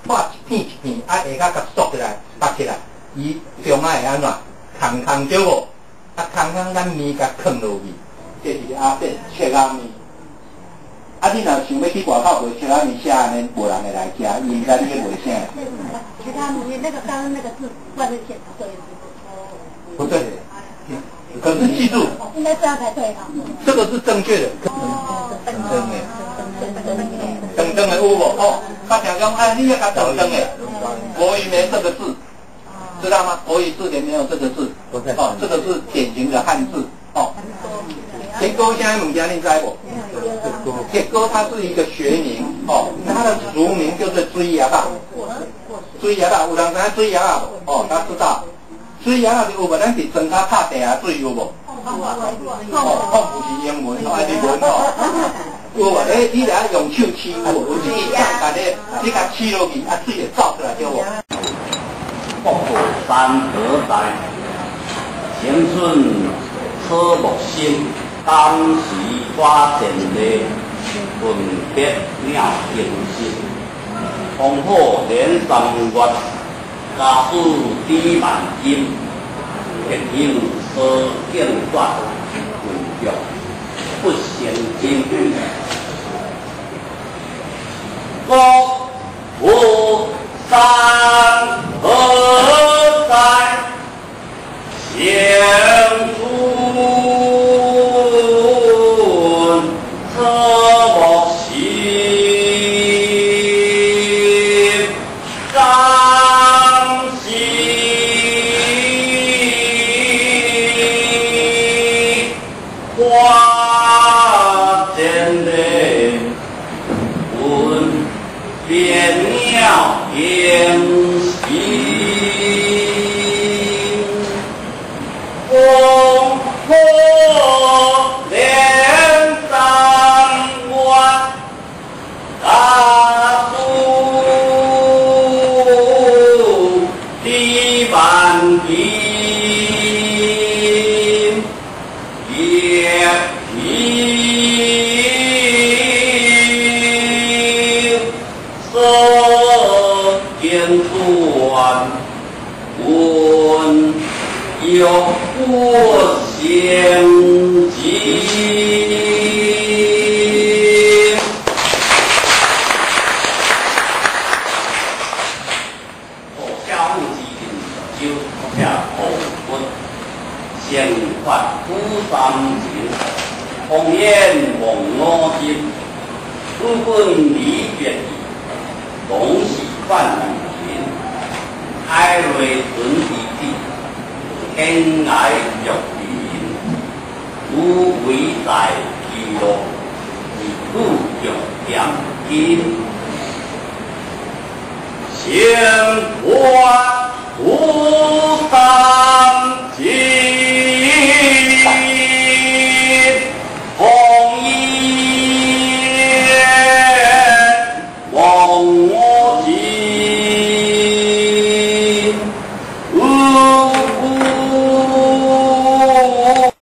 画一片一片，下骹甲缩起来、拔起来，伊中啊会安怎？空对无？空咱面甲放落去，这是阿扁切仔面。你若想要去外口卖切仔面，写安尼无人会来食，伊毋知你去卖啥。切仔面那个刚刚那个字外面写对。不对。可是记住，应该这样才对哈。这个是正确的。等等的有无？哦，他讲讲，你要讲等等的，国语没这个字，知道吗？国语字典没有这个字。哦，这个是典型的汉字。哦。铁钩现在物件你知无？铁钩它是一个学名。哦，它的俗名就是水鸭肉。水鸭肉，有人知影水鸭肉？哦，他知道。水鸭肉有无？咱是庄脚拍地下水有无？哦，不是英文，哦，日文哦。有无？你来用手起有无？有这个感觉，你甲起落去，水就走出来对无？北部山河在，青春科目生，当时发现的分别鸟形式，丰富连三月。家属3万金，结应所建设规约不成金。国府山河在，相处。有过相及。小木之人就吃好骨，先发古三情，红颜望我心，如本离别意，总是泛雨云，爱瑞存地地。天涯若离，无为在其路，故若点金，鲜花。